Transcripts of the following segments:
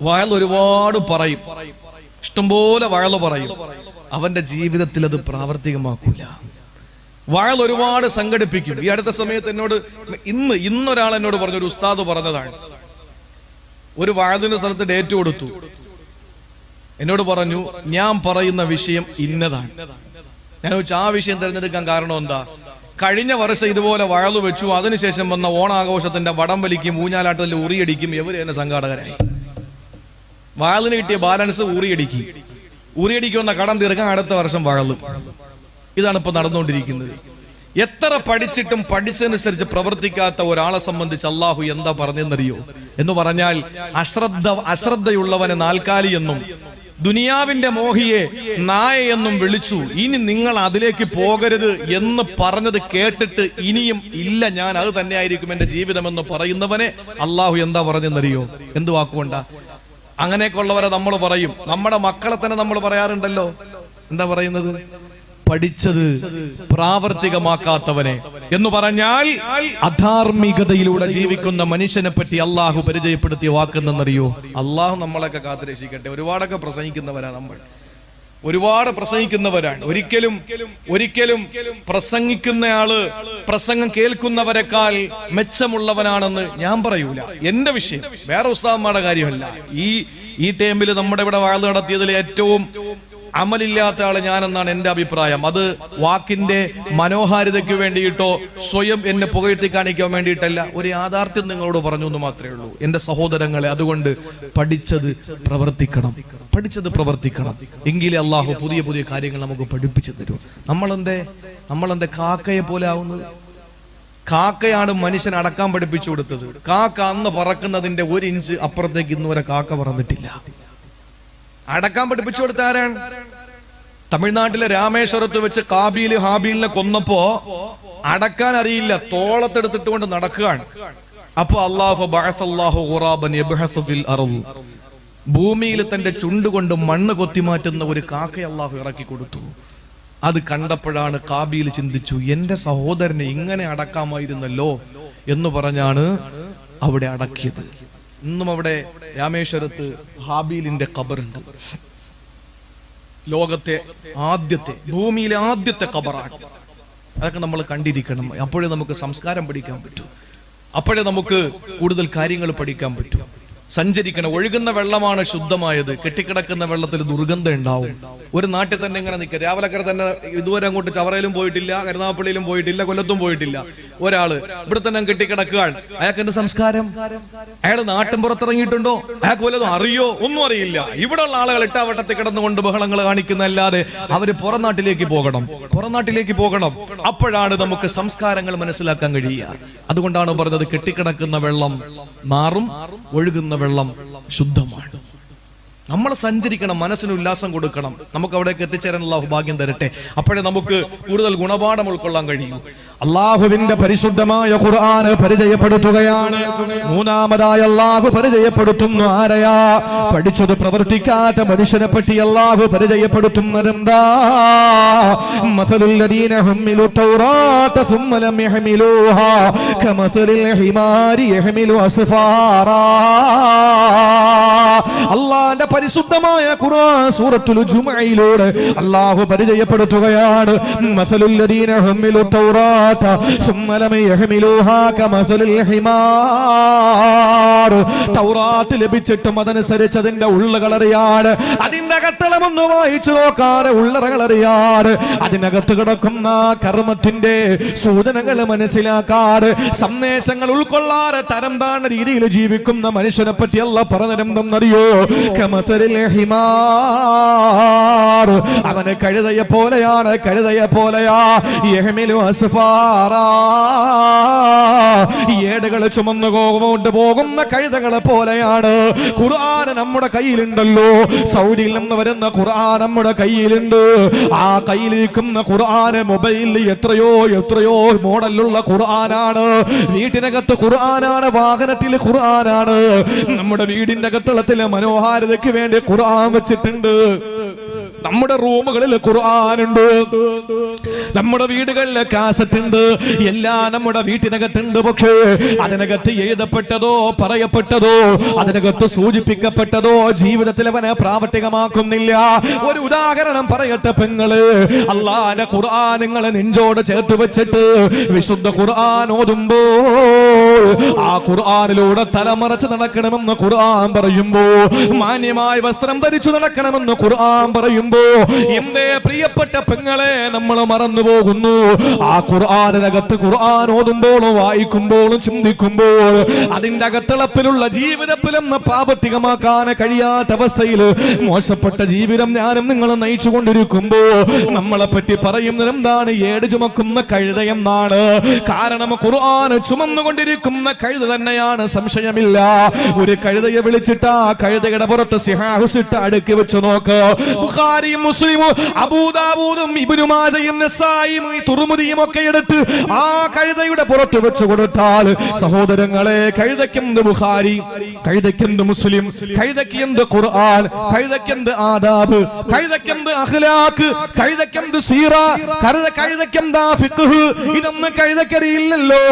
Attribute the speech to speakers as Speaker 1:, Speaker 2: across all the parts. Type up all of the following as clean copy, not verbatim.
Speaker 1: വയൽ ഒരുപാട് പറയും, ഇഷ്ടംപോലെ വയൽ പറയും, അവന്റെ ജീവിതത്തിൽ അത് പ്രാവർത്തികമാക്കൂല. വയൽ ഒരുപാട് സംഘടിപ്പിക്കും. ഈ അടുത്ത സമയത്ത് എന്നോട് ഇന്നൊരാൾ എന്നോട് പറഞ്ഞു, ഒരു ഉസ്താദ് പറഞ്ഞതാണ്, ഒരു വയലിന്റെ സ്ഥലത്ത് ഡേറ്റ് കൊടുത്തു. എന്നോട് പറഞ്ഞു, ഞാൻ പറയുന്ന വിഷയം ഇന്നതാണ്. ഞാൻ ചോദിച്ചു, ആ വിഷയം തിരഞ്ഞെടുക്കാൻ കാരണം എന്താ? കഴിഞ്ഞ വർഷം ഇതുപോലെ വയലു വെച്ചു, അതിനുശേഷം വന്ന ഓണാഘോഷത്തിന്റെ വടം വലിക്കും, ഊഞ്ഞാലാട്ടത്തിൽ ഉറിയടിക്കും, ഇവര് തന്നെ സംഘാടകരായി. വയലിന് കിട്ടിയ ബാലൻസ് ഉറിയടിക്കുന്ന കടം തീർക്കാൻ അടുത്ത വർഷം വയലും. ഇതാണ് ഇപ്പൊ നടന്നുകൊണ്ടിരിക്കുന്നത്. എത്ര പഠിച്ചിട്ടും പഠിച്ചതനുസരിച്ച് പ്രവർത്തിക്കാത്ത ഒരാളെ സംബന്ധിച്ച് അള്ളാഹു എന്താ പറഞ്ഞെന്നറിയോ? എന്ന് പറഞ്ഞാൽ അശ്രദ്ധയുള്ളവനെ നാൽക്കാലി എന്നും ദുനിയാവിന്റെ മോഹിയെ നായയെന്നും വിളിച്ചു. ഇനി നിങ്ങൾ അതിലേക്ക് പോകരുത് എന്ന് പറഞ്ഞത് കേട്ടിട്ട് ഇനിയും ഇല്ല, ഞാൻ അത് തന്നെയായിരിക്കും എന്റെ ജീവിതമെന്ന് പറയുന്നവനെ അള്ളാഹു എന്താ പറഞ്ഞെന്നറിയോ? എന്തു വാക്കുകൊണ്ടാ? അങ്ങനെയൊക്കെ ഉള്ളവരെ നമ്മൾ പറയും. നമ്മുടെ മക്കളെ തന്നെ നമ്മൾ പറയാറുണ്ടല്ലോ. എന്താ പറയുന്നത്? പഠിച്ചത് പ്രാവർത്തികമാക്കാത്തവനെ എന്ന് പറഞ്ഞാൽ അധാർമികതയിലൂടെ ജീവിക്കുന്ന മനുഷ്യനെ പറ്റി അള്ളാഹു പരിചയപ്പെടുത്തിയ വാക്കെന്നറിയോ? അള്ളാഹു നമ്മളൊക്കെ കാത്തുരക്ഷിക്കട്ടെ. ഒരുപാടൊക്കെ പ്രസംഗിക്കുന്നവരാ നമ്മൾ, ഒരുപാട് പ്രസംഗിക്കുന്നവരാണ്. ഒരിക്കലും പ്രസംഗിക്കുന്നയാള് പ്രസംഗം കേൾക്കുന്നവരെക്കാൾ മെച്ചമുള്ളവനാണെന്ന് ഞാൻ പറയൂല. എന്റെ വിഷയം വേറെ ഉസ്താദന്മാരുടെ കാര്യമല്ല. ഈ ടൈമിൽ നമ്മുടെ ഇവിടെ വാഴ നടത്തിയതിൽ ഏറ്റവും അമലില്ലാത്ത ആള് ഞാനെന്നാണ് എന്റെ അഭിപ്രായം. അത് വാക്കിന്റെ മനോഹാരിതയ്ക്ക് വേണ്ടിയിട്ടോ സ്വയം എന്നെ പുകഴ്ത്തി കാണിക്കാൻ വേണ്ടിയിട്ടല്ല, ഒരു യാഥാർത്ഥ്യം നിങ്ങളോട് പറഞ്ഞു എന്ന് മാത്രമേ ഉള്ളൂ എന്റെ സഹോദരങ്ങളെ. അതുകൊണ്ട് പഠിച്ചത് പ്രവർത്തിക്കണം, എങ്കിലേ അള്ളാഹു പുതിയ പുതിയ കാര്യങ്ങൾ നമുക്ക് പഠിപ്പിച്ചു തരും. നമ്മളെന്തേ കാക്കയെ പോലെ ആവുന്നത്? കാക്കയാണ് മനുഷ്യൻ അടക്കാൻ പഠിപ്പിച്ചു കൊടുത്തത്. കാക്ക അന്ന് പറക്കുന്നതിന്റെ 1 ഇഞ്ച് അപ്പുറത്തേക്ക് ഇന്നുവരെ കാക്ക പറന്നിട്ടില്ല. അടക്കാൻ പഠിപ്പിച്ചു കൊടുത്ത ആരാണ്? തമിഴ്നാട്ടിലെ രാമേശ്വരത്ത് വെച്ച് കാബീല് ഹാബീലിനെ കൊന്നപ്പോ അടക്കാൻ അറിയില്ല, തോളത്തെടുത്തിട്ട് കൊണ്ട് നടക്കുകയാണ്. അപ്പൊ ഭൂമിയിൽ തന്റെ ചുണ്ടുകൊണ്ട് മണ്ണ് കൊത്തിമാറ്റുന്ന ഒരു കാക്കയെ അള്ളാഹു ഇറക്കി കൊടുത്തു. അത് കണ്ടപ്പോഴാണ് കാബീൽ ചിന്തിച്ചു, എന്റെ സഹോദരനെ ഇങ്ങനെ അടക്കാമായിരുന്നല്ലോ എന്ന് പറഞ്ഞാണ് അവിടെ അടക്കിയത്. ഇന്നും അവിടെ രാമേശ്വരത്ത് ഹാബീലിന്റെ ഖബറുണ്ട്. ലോകത്തെ ഭൂമിയിലെ ആദ്യത്തെ ഖബറാണ്. അതൊക്കെ നമ്മൾ കണ്ടിരിക്കണം. അപ്പോഴേ നമുക്ക് സംസ്കാരം പഠിക്കാൻ പറ്റൂ, അപ്പോഴേ നമുക്ക് കൂടുതൽ കാര്യങ്ങൾ പഠിക്കാൻ പറ്റൂ. സഞ്ചരിക്കണം. ഒഴുകുന്ന വെള്ളമാണ് ശുദ്ധമായത്. കെട്ടിക്കിടക്കുന്ന വെള്ളത്തിൽ ദുർഗന്ധം ഉണ്ടാവും. ഒരു നാട്ടിൽ തന്നെ ഇങ്ങനെ നിൽക്കുക. രാവിലക്കര തന്നെ ഇതുവരെ അങ്ങോട്ട് ചവറയിലും പോയിട്ടില്ല, കരുനാഗപ്പള്ളിയിലും പോയിട്ടില്ല, കൊല്ലത്തും പോയിട്ടില്ല. ഒരാള് ഇവിടെ തന്നെ കെട്ടിക്കിടക്കുകയാണ്. അയാൾക്ക് എന്ത് സംസ്കാരം? അയാൾ നാട്ടിൻ പുറത്തിറങ്ങിയിട്ടുണ്ടോ? അയാൾക്ക് വല്ലതും അറിയോ? ഒന്നും അറിയില്ല. ഇവിടെ ഉള്ള ആളുകൾ ഇട്ടാവട്ടത്തിൽ കിടന്നുകൊണ്ട് ബഹളങ്ങൾ കാണിക്കുന്നല്ലാതെ അവര് പുറം നാട്ടിലേക്ക് പോകണം. അപ്പോഴാണ് നമുക്ക് സംസ്കാരങ്ങൾ മനസ്സിലാക്കാൻ കഴിയുക. അതുകൊണ്ടാണ് പറഞ്ഞത്, കെട്ടിക്കിടക്കുന്ന വെള്ളം മാറും, ഒഴുകുന്ന വെള്ളം ശുദ്ധമാണ്. നമ്മൾ സഞ്ചരിക്കണം, മനസ്സിന് ഉല്ലാസം കൊടുക്കണം. നമുക്ക് അവിടേക്ക് എത്തിച്ചേരാനുള്ള ഭാഗ്യം തരട്ടെ. അപ്പോഴേ നമുക്ക് കൂടുതൽ ഗുണപാഠം ഉൾക്കൊള്ളാൻ കഴിയും. അള്ളാഹുവിന്റെ പരിശുദ്ധമായ ഖുർആൻ പരിചയപ്പെടുത്തുകയാണ്. മൂന്നാമതായി അള്ളാഹു പരിചയപ്പെടുത്തുന്നു ആരെയാ? പഠിച്ചത് പ്രവർത്തിക്കാത്ത മനുഷ്യനെ പറ്റി അള്ളാഹു പരിചയപ്പെടുത്തുന്നതെന്താ? മസലുൽ ലദീന ഹുമ്മിലു തൗറാത സുമ്മ ലം യഹ്മിലൂഹാ കമസലിൽ ഹിമാരി യഹ്മിലു അസ്ഫാറാ. അള്ളാഹുവിന്റെ പരിശുദ്ധമായ ഖുർആൻ സൂറത്തുൽ ജുമുഅയിലൂടെ അള്ളാഹു പരിചയപ്പെടുത്തുകയാണ്. മസലുൽ ലദീന ഹുമ്മിലു തൗറാത തൗറാത്ത് ലഭിച്ചിട്ടും അതനുസരിച്ച് അതിന്റെ ഉള്ളുകളറിയാണ്, അതിന്റെ അകത്തളമൊന്ന് വായിച്ചു നോക്കാറ് ഉള്ളറകളറിയാറ്, അതിനകത്ത് കിടക്കുന്ന കർമ്മത്തിന്റെ സൂചനകൾ മനസ്സിലാക്കാറ്, സന്ദേശങ്ങൾ ഉൾക്കൊള്ളാറ്, തരം താണ രീതിയിൽ ജീവിക്കുന്ന മനുഷ്യനെ പറ്റി അല്ലാഹു പറഞ്ഞിരുന്നറിയോ? അവന് കഴുതയെ പോലെയാ യഹ്മിലു അസ്ഫാറാ. ഏടുകളെ ചുമന്നു പോകുന്ന കഴുതകളെ പോലെയാണ്. ഖുർആൻ നമ്മുടെ കയ്യിലുണ്ടല്ലോ. സൗദിയിൽ നിന്ന് വരുന്ന ഖുർആൻ നമ്മുടെ കയ്യിലുണ്ട്. ആ കയ്യിലിരിക്കുന്ന ഖുർആൻ മൊബൈലിൽ എത്രയോ മോഡലുള്ള ഖുർആനാണ്. വീട്ടിനകത്ത് ഖുർആനാണ്, വാഹനത്തിൽ ഖുർആനാണ്. നമ്മുടെ വീടിന്റെ അകത്തളത്തിലെ മനോഹാരിതയ്ക്ക് വേണ്ടി ഖുർആൻ വെച്ചിട്ടുണ്ട്. നമ്മുടെ റൂമുകളിൽ ഖുർആനുണ്ട്, നമ്മുടെ വീടുകളിൽ കാസറ്റ് ഉണ്ട്, എല്ലാം നമ്മുടെ വീട്ടിനകത്തുണ്ട്. പക്ഷേ അതിനകത്ത് എഴുതപ്പെട്ടതോ പറയപ്പെട്ടതോ അതിനകത്ത് സൂചിപ്പിക്കപ്പെട്ടതോ ജീവിതത്തിൽ അവനെ പ്രാവർത്തികമാക്കുന്നില്ല. ഒരു ഉദാഹരണം പറയട്ടെ പെങ്ങള്, അല്ലാഹുവിന്റെ ഖുർആൻ നിങ്ങളെ നെഞ്ചോട് ചേർത്ത് വെച്ചിട്ട് വിശുദ്ധ ഖുർആൻ ഓതുമ്പോൾ ആ ഖുർആനിലൂടെ തലമറച്ച് നടക്കണമെന്ന് ഖുർആൻ പറയുമ്പോ, മാന്യമായ വസ്ത്രം ധരിച്ചു നടക്കണമെന്ന് ഖുർആൻ പറയുമ്പോ, എന്തേ പ്രിയപ്പെട്ട പെങ്ങളെ നമ്മൾ മറന്നു പോകുന്നു? ആ ഖുർആനിനകത്ത് ഖുർആൻ ഓതുമ്പോഴും വായിക്കുമ്പോഴും ചിന്തിക്കുമ്പോൾ അതിന്റെ അകത്തളപ്പിലുള്ള ജീവിതത്തിലും പ്രാവർത്തികമാക്കാൻ കഴിയാത്ത അവസ്ഥയിൽ മോശപ്പെട്ട ജീവിതം ഞാനും നിങ്ങളും നയിച്ചു കൊണ്ടിരിക്കുമ്പോ നമ്മളെ പറ്റി പറയുന്നത് എന്താണ്? ഏട് ചുമക്കുന്ന കഴുതയെന്നാണ്. കാരണം ഖുർആൻ ചുമന്നുകൊണ്ടിരിക്കുന്ന കഴുത തന്നെയാണ്, സംശയമില്ല. ഒരു കഴുതയെ വിളിച്ചിട്ട് ആ കഴുതയുടെ പുറത്ത് സിഹാഹുസിട്ട് അടുക്കി വെച്ച് നോക്ക്. ബുഖാരിയും മുസ്ലിമും അബൂദാവൂദും ഇബ്നു മാജയും നസായിയും തുർമുദിയും ഒക്കെ എടുത്ത് ആ കഴുതയുടെ പുറത്ത് വെച്ച് കൊടുത്താൽ സഹോദരങ്ങളെ, കഴുതയ്ക്കെന്ത് ബുഖാരി, കഴുതയ്ക്കെന്ത് മുസ്ലിം, കഴുതയ്ക്കെന്ത് ഖുർആൻ, കഴുതയ്ക്കെന്ത് ആദാബ്, കഴുതയ്ക്കെന്ത് അഖ്ലാഖ്, കഴുതയ്ക്കെന്ത് സീറ, കഴുതയ്ക്കെന്താ ഫിഖ്ഹ്, ഇതൊന്നും കഴുതക്കറിയില്ലല്ലോ.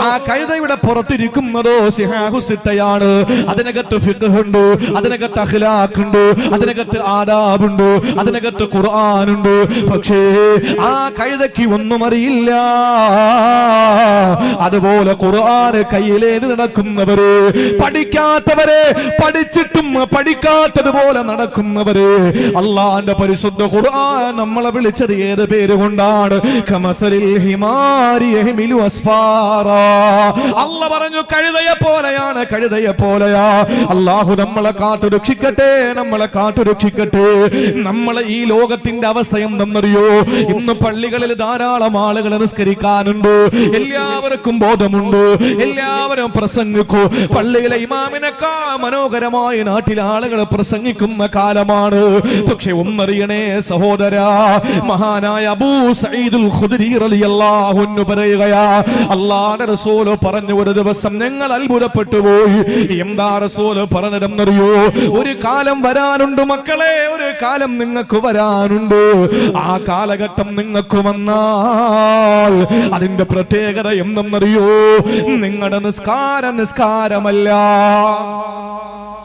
Speaker 1: ആ കഴുതയുടെ പുറത്തിരിക്കുന്നതോ സിഹാഹുസിട്ടയാണ്. അതിനകത്ത് ഫിഖ്ഹ് ഉണ്ട്, അതിനകത്ത് അഖ്ലാഖ് ഉണ്ട്, അതിനകത്ത് ആദാബ് ഉണ്ട്, അതിനകത്ത് ഖുർആൻ ഉണ്ട്. പക്ഷേ ആ കഴുതയ്ക്ക് ഒന്നും അറിയില്ല. അതുപോലെ ഖുർആൻ കയ്യിലേത് നടക്കുന്നവര്, പഠിക്കാത്തവരെ, പഠിച്ചിട്ടും പഠിക്കാത്തതുപോലെ നടക്കുന്നവര്, അള്ളാന്റെ പരിശുദ്ധ ഖുർആൻ നമ്മളെ വിളിച്ചത് ഏത് പേര് കൊണ്ടാണ്? കമസലിൽ ഹിമാരി യഹ്മിലു അസ്ഫാറാ. അല്ലാഹു പറഞ്ഞു കഴുതയെ പോലെയാണ്, കഴുതയെ പോലെയാ. അല്ലാഹു നമ്മളെ കാത്തുരക്ഷിക്കട്ടെ, നമ്മളെ കാത്തുരക്ഷിക്കട്ടെ. നമ്മളെ ഈ ലോകത്തിന്റെ അവസ്ഥ എന്തെന്നറിയോ? ഇന്ന് പള്ളികളിൽ ധാരാളം ആളുകൾ നിസ്കരിക്കാനുണ്ട്, എല്ലാവർക്കും ബോധമുണ്ട്, എല്ലാവരും പ്രസംഗിക്കൂ. പള്ളിയിലെ ഇമാമിനേക്കാൾ മനോഹരമായ നാട്ടിലെ ആളുകൾ പ്രസംഗിക്കുന്ന കാലമാണ്. പക്ഷെ ഒന്നറിയണേ സഹോദരാ, മഹാനായ അബൂ സഈദുൽ ഖുദ്രി റളിയല്ലാഹു അൻഹു പറയുകയാ, അല്ലാഹുവിന്റെ റസൂൽ പറഞ്ഞു, ഒരു ദിവസം ഞങ്ങൾ അത്ഭുതപ്പെട്ടു പോയി. എന്താ റസൂൽ പറഞ്ഞതെന്നറിയോ? ഒരു കാലം വരാനുണ്ട് മക്കളെ, ഒരു കാലം നിങ്ങൾക്ക് വരാനുണ്ട്. ആ കാലഘട്ടം നിങ്ങൾക്ക് വന്നാൽ അതിന്റെ പ്രത്യേകത എന്തെന്നറിയോ? നിങ്ങളുടെ നിസ്കാരമല്ല.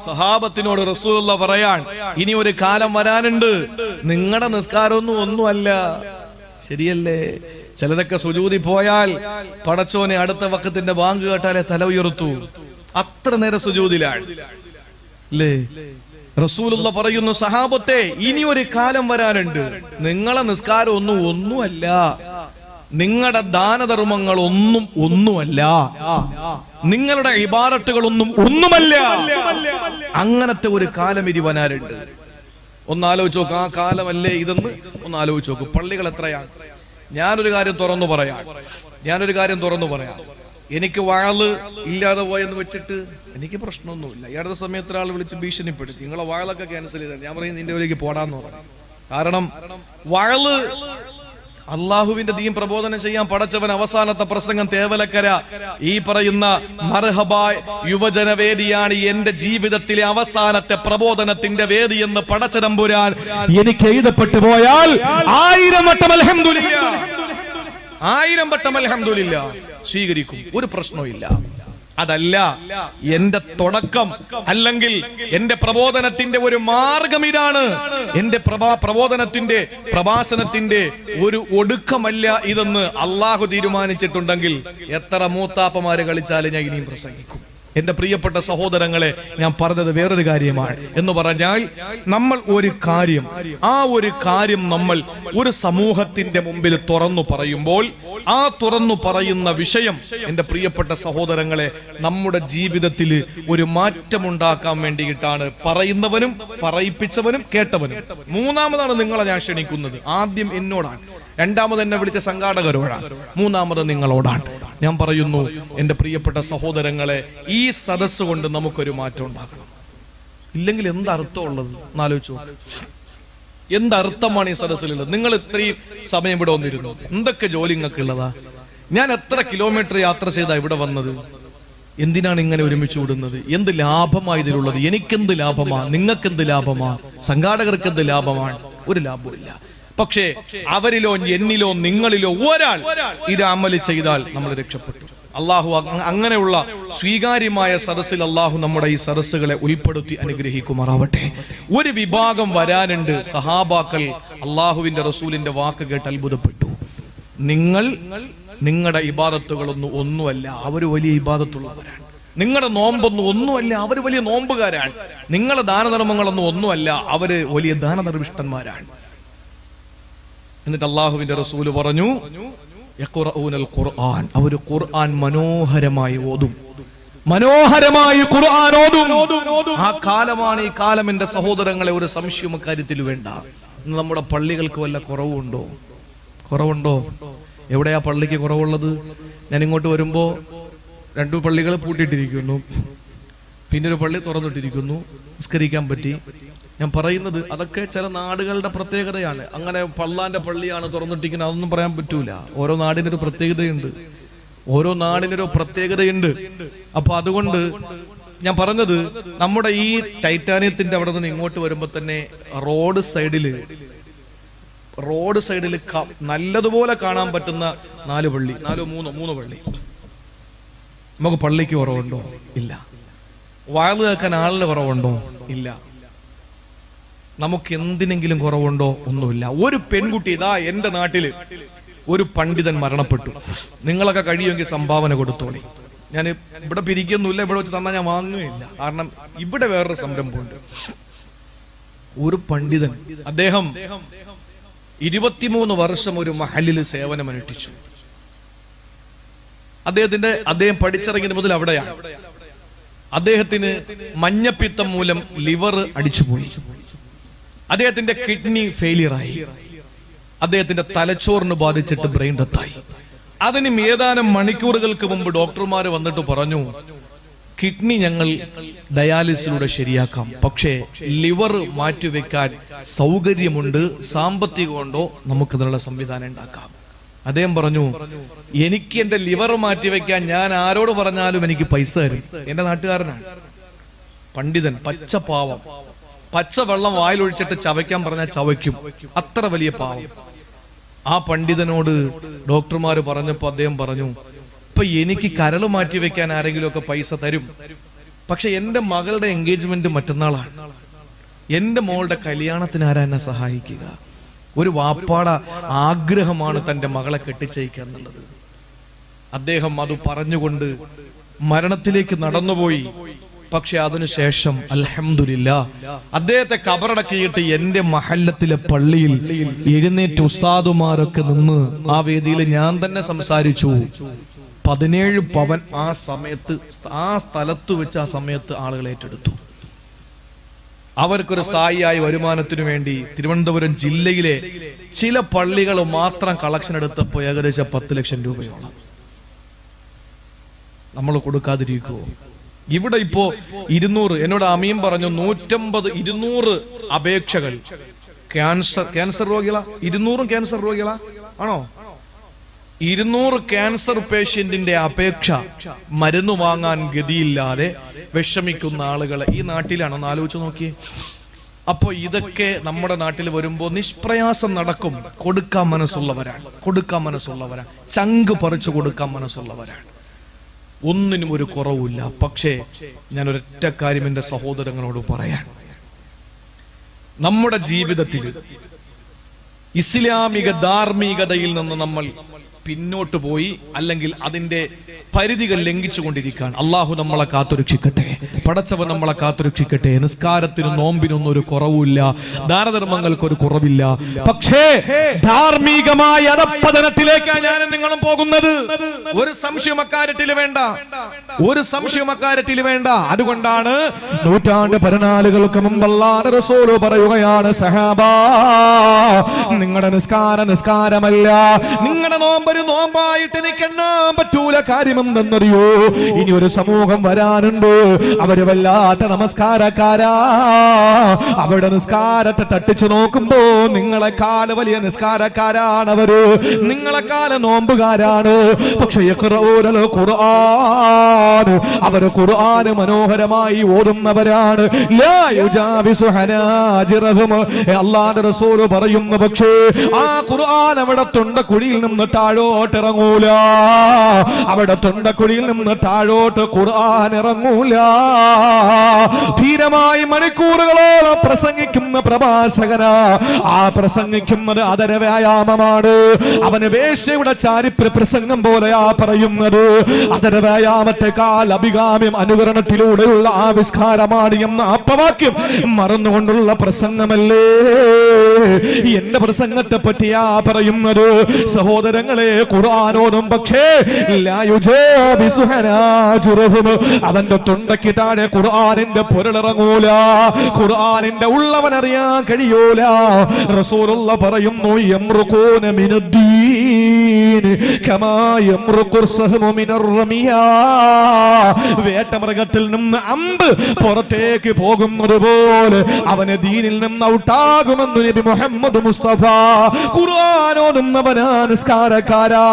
Speaker 1: സഹാബത്തിനോട് റസൂലുള്ളാഹി പറയാൻ, ഇനി ഒരു കാലം വരാനുണ്ട്, നിങ്ങളുടെ നിസ്കാരമൊന്നുമല്ല. ശരിയല്ലേ? ചിലരൊക്കെ സുജൂദി പോയാൽ പടച്ചോനെ അടുത്ത വഖത്തിന്റെ ബാങ്ക് കേട്ടാലേ തല ഉയർത്തു, അത്ര നേരം സുജൂദിലാണ് അല്ലേ? റസൂലുള്ളാഹി പറയുന്നു, സഹാബത്തെ ഇനി ഒരു കാലം വരാനുണ്ട്, നിങ്ങളെ നിസ്കാരം ഒന്നുമല്ല, നിങ്ങളുടെ ദാനധർമ്മങ്ങൾ ഒന്നുമല്ല, നിങ്ങളുടെ ഇബാദത്തുകളൊന്നുമല്ല. അങ്ങനത്തെ ഒരു കാലം ഇനി വരാനുണ്ട്. ഒന്നാലോചിച്ച് നോക്ക്, ആ കാലമല്ലേ ഇതെന്ന് ഒന്നാലോചിച്ച് നോക്ക്. പള്ളികൾ എത്രയാണ്? ഞാനൊരു കാര്യം തുറന്നു പറയാം. എനിക്ക് വഅള് ഇല്ലാതെ പോയെന്ന് വെച്ചിട്ട് എനിക്ക് പ്രശ്നമൊന്നുമില്ല. ഈ അടുത്ത സമയത്ത് ഒരാൾ വിളിച്ച് ഭീഷണിപ്പെടുത്തി, നിങ്ങളെ വഅളൊക്കെ ക്യാൻസൽ ചെയ്താൽ. ഞാൻ പറയും, നിന്റെ വഴിക്ക് പോടാന്ന് പറഞ്ഞു. കാരണം വഅള്, അള്ളാഹുവിന്റെ ദീൻ പ്രബോധനം ചെയ്യാൻ പടച്ചവൻ അവസാനത്തെ പ്രസംഗം തേവലക്കര ഈ പറയുന്ന മർഹബായ് യുവജന വേദിയാണ് എന്റെ ജീവിതത്തിലെ അവസാനത്തെ പ്രബോധനത്തിന്റെ വേദി എന്ന് പടച്ചതമ്പുരാൻ എനിക്ക് എഴുതപ്പെട്ടു പോയാൽ 1000 വട്ടം അൽഹംദുലില്ലാ സ്വീകരിക്കും, ഒരു പ്രശ്നവുമില്ല. അതല്ല എന്റെ തുടക്കം, അല്ലെങ്കിൽ എന്റെ പ്രബോധനത്തിന്റെ ഒരു മാർഗം ഇതാണ്. എന്റെ പ്രഭാഷണത്തിന്റെ ഒരു ഒടുക്കമല്ല ഇതെന്ന് അള്ളാഹു തീരുമാനിച്ചിട്ടുണ്ടെങ്കിൽ എത്ര മൂത്താപ്പമാര് കളിച്ചാലും ഞാൻ ഇനിയും പ്രസംഗിക്കും. എന്റെ പ്രിയപ്പെട്ട സഹോദരങ്ങളെ, ഞാൻ പറഞ്ഞത് വേറൊരു കാര്യമാണ്. എന്ന് പറഞ്ഞാൽ നമ്മൾ ഒരു കാര്യം, ആ ഒരു കാര്യം നമ്മൾ ഒരു സമൂഹത്തിന്റെ മുമ്പിൽ തുറന്നു പറയുമ്പോൾ ആ തുറന്നു പറയുന്ന വിഷയം, എന്റെ പ്രിയപ്പെട്ട സഹോദരങ്ങളെ, നമ്മുടെ ജീവിതത്തിൽ ഒരു മാറ്റമുണ്ടാക്കാൻ വേണ്ടിയിട്ടാണ് പറയുന്നവനും പറയിപ്പിച്ചവനും കേട്ടവനും. മൂന്നാമതാണ് നിങ്ങളെ ഞാൻ ക്ഷണിക്കുന്നത്. ആദ്യം എന്നോടാണ്, രണ്ടാമത് എന്നെ വിളിച്ച സംഘാടകരോടാണ്, മൂന്നാമത് നിങ്ങളോടാണ്. ഞാൻ പറയുന്നു, എന്റെ പ്രിയപ്പെട്ട സഹോദരങ്ങളെ, ഈ സദസ്സ് കൊണ്ട് നമുക്കൊരു മാറ്റം ഉണ്ടാക്കണം. ഇല്ലെങ്കിൽ എന്തർത്ഥമുള്ളത് എന്നാലോചിച്ചു. എന്തർത്ഥമാണ് ഈ സദസ്സിലുള്ളത്? നിങ്ങൾ ഇത്രയും സമയം ഇവിടെ വന്നിരുന്നു, എന്തൊക്കെ ജോലി നിങ്ങൾക്ക് ഉള്ളതാ? ഞാൻ എത്ര കിലോമീറ്റർ യാത്ര ചെയ്താ ഇവിടെ വന്നത്? എന്തിനാണ് ഇങ്ങനെ ഒരുമിച്ച് വിടുന്നത്? എന്ത് ലാഭമാണ് ഇതിലുള്ളത്? എനിക്കെന്ത് ലാഭമാ? നിങ്ങൾക്കെന്ത് ലാഭമാ? സംഘാടകർക്ക് എന്ത് ലാഭമാണ്? ഒരു ലാഭമില്ല. പക്ഷേ അവരിലോ എന്നിലോ നിങ്ങളിലോ ഒരാൾ ഇത് അമല് ചെയ്താൽ നമ്മൾ രക്ഷപ്പെട്ടു. അള്ളാഹു അങ്ങനെയുള്ള സ്വീകാര്യമായ സദസ്സിൽ അള്ളാഹു നമ്മുടെ ഈ സദസ്സുകളെ ഉൾപ്പെടുത്തി അനുഗ്രഹിക്കുമാറാവട്ടെ. ഒരു വിഭാഗം വരാനുണ്ട്. സഹാബാക്കൾ അള്ളാഹുവിന്റെ റസൂലിന്റെ വാക്ക് കേട്ട് അത്ഭുതപ്പെട്ടു. നിങ്ങളുടെ ഇബാദത്തുകളൊന്നും ഒന്നുമല്ല, അവർ വലിയ ഇബാദത്തുള്ളവരാണ്. നിങ്ങളുടെ നോമ്പൊന്നും ഒന്നുമല്ല, അവർ വലിയ നോമ്പുകാരാണ്. നിങ്ങളുടെ ദാനധർമ്മങ്ങളൊന്നും ഒന്നുമല്ല, അവര് വലിയ ദാനധർമ്മിഷ്ടന്മാരാണ്. എന്നിട്ട് അള്ളാഹുവിന്റെ റസൂല് പറഞ്ഞു, അവര് ഖുർആൻ മനോഹരമായി ഓതും, മനോഹരമായി ഖുർആൻ ഓതും. ആ കാലമാണ് ഈ കാലം. എന്റെ സഹോദരങ്ങളെ, ഒരു സംശയം കാര്യത്തിൽ വേണ്ട. നമ്മുടെ പള്ളികൾക്ക് വല്ല കുറവുണ്ടോ? എവിടെയാ പള്ളിക്ക് കുറവുള്ളത്? ഞാൻ ഇങ്ങോട്ട് വരുമ്പോ 2 പള്ളികൾ പൂട്ടിയിട്ടിരിക്കുന്നു, പിന്നെ ഒരു പള്ളി തുറന്നിട്ടിരിക്കുന്നു, നിസ്കരിക്കാൻ പറ്റി. ഞാൻ പറയുന്നത് അതൊക്കെ ചില നാടുകളുടെ പ്രത്യേകതയാണ്. അങ്ങനെ പള്ളാന്റെ പള്ളിയാണ് തുറന്നിട്ടിരിക്കുന്നത് അതൊന്നും പറയാൻ പറ്റൂല. ഓരോ നാടിനൊരു പ്രത്യേകതയുണ്ട്. അപ്പൊ അതുകൊണ്ട് ഞാൻ പറഞ്ഞത്, നമ്മുടെ ഈ ടൈറ്റാനിയത്തിന്റെ അവിടെ നിന്ന് ഇങ്ങോട്ട് വരുമ്പോ തന്നെ റോഡ് സൈഡില് നല്ലതുപോലെ കാണാൻ പറ്റുന്ന 4 പള്ളി, 3 പള്ളി. നമുക്ക് പള്ളിക്ക് കുറവുണ്ടോ? ഇല്ല. വയല് കേൾക്കാൻ ആളിന് കുറവുണ്ടോ? ഇല്ല. നമുക്ക് എന്തിനെങ്കിലും കുറവുണ്ടോ? ഒന്നുമില്ല. ഒരു പെൺകുട്ടി, ഇതാ എന്റെ നാട്ടില് ഒരു പണ്ഡിതൻ മരണപ്പെട്ടു. നിങ്ങളൊക്കെ കഴിയുമെങ്കിൽ സംഭാവന കൊടുത്തോളി. ഞാൻ ഇവിടെ പിരിക്കൊന്നുമില്ല, ഇവിടെ വെച്ച് തന്നാൽ ഞാൻ വാങ്ങുകയില്ല. കാരണം ഇവിടെ വേറൊരു സംരംഭമുണ്ട്. ഒരു പണ്ഡിതൻ, അദ്ദേഹം 23 വർഷം ഒരു മഹലിൽ സേവനമനുഷ്ഠിച്ചു. അദ്ദേഹം പഠിച്ചിറങ്ങിയത് മുതൽ അവിടെയാണ്. അദ്ദേഹത്തിന് മഞ്ഞപ്പിത്തം മൂലം ലിവർ അടിച്ചുപോയി. അദ്ദേഹത്തിന്റെ കിഡ്നി ഫെയിലിയറായി. അദ്ദേഹത്തിന്റെ തലച്ചോറിന് ബാധിച്ചിട്ട് ബ്രെയിൻ ഡെത്തായി. അതിന് ഏതാനും മണിക്കൂറുകൾക്ക് മുമ്പ് ഡോക്ടർമാർ വന്നിട്ട് പറഞ്ഞു, കിഡ്നി ഞങ്ങൾ ഡയാലിസിലൂടെ ശരിയാക്കാം, പക്ഷേ ലിവർ മാറ്റിവെക്കാൻ സൗകര്യമുണ്ട്, സാമ്പത്തികം കൊണ്ടോ നമുക്കതിനുള്ള സംവിധാനം ഉണ്ടാക്കാം. അദ്ദേഹം പറഞ്ഞു, എനിക്ക് എന്റെ ലിവർ മാറ്റിവെക്കാൻ ഞാൻ ആരോട് പറഞ്ഞാലും എനിക്ക് പൈസ തരും. എന്റെ നാട്ടുകാരനാണ്, പണ്ഡിതൻ, പച്ചപ്പാവം. പച്ച വെള്ളം വായിലൊഴിച്ചിട്ട് ചവയ്ക്കാൻ പറഞ്ഞാൽ ചവയ്ക്കും, അത്ര വലിയ പാവം. ആ പണ്ഡിതനോട് ഡോക്ടർമാര് പറഞ്ഞപ്പോ അദ്ദേഹം പറഞ്ഞു, ഇപ്പൊ എനിക്ക് കരള് മാറ്റിവെക്കാൻ ആരെങ്കിലും ഒക്കെ പൈസ തരും, പക്ഷെ എന്റെ മകളുടെ എൻഗേജ്മെന്റ് മറ്റന്നാളാണ്, എന്റെ മോളുടെ കല്യാണത്തിന് ആരാ എന്നെ സഹായിക്കുക? ഒരു വാപ്പാട ആഗ്രഹമാണ് തന്റെ മകളെ കെട്ടിച്ചയക്കുക എന്നുള്ളത്. അദ്ദേഹം അത് പറഞ്ഞുകൊണ്ട് മരണത്തിലേക്ക് നടന്നുപോയി. പക്ഷെ അതിനുശേഷം അൽഹംദുലില്ലാ അദ്ദേഹത്തെ കബറടക്കിയിട്ട് എന്റെ മഹല്ലത്തിലെ പള്ളിയിൽ എഴുന്നേറ്റ് ഉസ്താദുമാരൊക്കെ നിന്ന് ആ വേദിയിൽ ഞാൻ തന്നെ സംസാരിച്ചു. 17 പവൻ ആ സമയത്ത് ആ സ്ഥലത്ത് വെച്ച് ആ സമയത്ത് ആളുകൾ ഏറ്റെടുത്തു. അവർക്കൊരു സ്ഥായിയായ വരുമാനത്തിനു വേണ്ടി തിരുവനന്തപുരം ജില്ലയിലെ ചില പള്ളികൾ മാത്രം കളക്ഷൻ എടുത്തപ്പോൾ ഏകദേശം 10 ലക്ഷം രൂപയോളം. നമ്മൾ കൊടുക്കാതിരിക്കുവോ? ഇവിടെ ഇപ്പോ 200, എന്നോട് അമീൻ പറഞ്ഞു, 150-200 അപേക്ഷകൾ. ക്യാൻസർ രോഗികളാ? 200 ക്യാൻസർ രോഗികളാ? ആണോ? 200 ക്യാൻസർ പേഷ്യന്റിന്റെ അപേക്ഷ, മരുന്ന് വാങ്ങാൻ ഗതിയില്ലാതെ വിഷമിക്കുന്ന ആളുകളെ ഈ നാട്ടിലാണ്. ഒന്ന് ആലോചിച്ച് നോക്കിയേ. അപ്പൊ ഇതൊക്കെ നമ്മുടെ നാട്ടിൽ വരുമ്പോ നിഷ്പ്രയാസം നടക്കും. കൊടുക്കാൻ മനസ്സുള്ളവരാണ്, ചങ്ക് പറിച്ചു കൊടുക്കാൻ മനസ്സുള്ളവരാണ്. ഒന്നിനും ഒരു കുറവില്ല. പക്ഷേ ഞാൻ ഒരൊറ്റ കാര്യം എന്റെ സഹോദരങ്ങളോട് പറയാൻ, നമ്മുടെ ജീവിതത്തിൽ ഇസ്ലാമിക ധാർമ്മികതയിൽ നിന്ന് നമ്മൾ പിന്നോട്ട് പോയി, അല്ലെങ്കിൽ അതിന്റെ പരിധികൾ ലംഘിച്ചുകൊണ്ടിരിക്കാൻ അള്ളാഹു നമ്മളെ കാത്തുരക്ഷിക്കട്ടെ. പടച്ചവൻ നമ്മളെ കാത്തുരക്ഷിക്കട്ടെ. നിസ്കാരത്തിനും നോമ്പിനൊന്നും ഒരു കുറവില്ല, ദാനധർമ്മങ്ങൾക്കൊരു കുറവില്ല. പക്ഷേ ധാർമ്മികമായ അധപ്പതനത്തിലേക്കാണ് ഞാനും നിങ്ങളും പോകുന്നത്. ഒരു സംശയം അക്കാര്യത്തിൽ വേണ്ട. അതുകൊണ്ടാണ് നൂറ്റാണ്ട് 14 മുമ്പ് അല്ലാഹുവിന്റെ റസൂൽ പറയുകയാണ്, സഹാബാ, നിങ്ങളുടെ നിസ്കാരമല്ല, നിങ്ങളുടെ നോമ്പ്
Speaker 2: നോമ്പൊരു നോമ്പായിട്ട് എനിക്ക് എണ്ണാൻ പറ്റൂല. കാര്യമെന്തെന്നറിയോ? ഇനി ഒരു സമൂഹം വരാനുണ്ട്. അവര് വല്ലാത്ത നമസ്കാരക്കാരാ. അവരുടെ നിസ്കാരത്തെ തട്ടിച്ചു നോക്കുമ്പോ നിങ്ങളെക്കാൾ വലിയ നിസ്കാരക്കാരാണ് അവര്, നിങ്ങളെക്കാൾ നോമ്പുകാരാണ്. പക്ഷെ ഖുർആൻ, അവര് ഖുർആൻ മനോഹരമായി ഓതുന്നവരാണ്. ലാ യുജാവിസു ഹനാജിറഹും, അല്ലാഹുവിന്റെ റസൂൽ പറയുന്നു. പക്ഷേ ആ ഖുർആൻ അവിടെ തൊണ്ടക്കുഴിയിൽ നിന്ന് താഴോട്ട് ഇറങ്ങൂല. അവിടെ തൊണ്ടക്കുഴിയിൽ നിന്ന് താഴോട്ട് ഖുർആൻ ഇറങ്ങൂല. ധീരമായി മണിക്കൂറുകളോളം പ്രസംഗിക്കുന്ന പ്രഭാഷകനാ. ആ പ്രസംഗിക്കുന്നത് അതര വ്യായാമമാണ്. അവന് വേശ്യയുടെ ചാരിത്ര പ്രസംഗം പോലെയാ പറയുന്നത്. അതര വ്യായാമത്തെക്കാൾ അഭികാമ്യം അനുകരണത്തിലൂടെയുള്ള ആവിഷ്കാരമാണ് എന്ന അപ്പവാക്യം മറന്നുകൊണ്ടുള്ള പ്രസംഗമല്ലേ എന്റെ പ്രസംഗത്തെ പറ്റിയാ പറയുന്നത്. സഹോദരങ്ങളെ, ഖുർആനോനും പക്ഷേ അവന്റെ തൊണ്ടയ്ക്ക് താഴെ ഖുർആനിന്റെ പൊരുളിറങ്ങൂല. ഖുർആനിന്റെ ഉള്ളവനറിയാൻ കഴിയൂല. റസൂലുള്ള പറയുന്നു, യംറുഖൂന മിനദ്ദീൻ കമാ യംറുഖുർ സഹ്മു മിനർ റമിയാ. വേട്ടമൃഗത്തിൽ നിന്ന് അമ്പ് പുറത്തേക്ക് പോകുന്നത് പോലെ അവന് ദീനിൽ നിന്ന് ഔട്ടാകുമെന്ന് നബി മുഹമ്മദ് മുസ്തഫ. ഖുർആനോടുന്നവനാ നിസ്കാരക്കാരാ,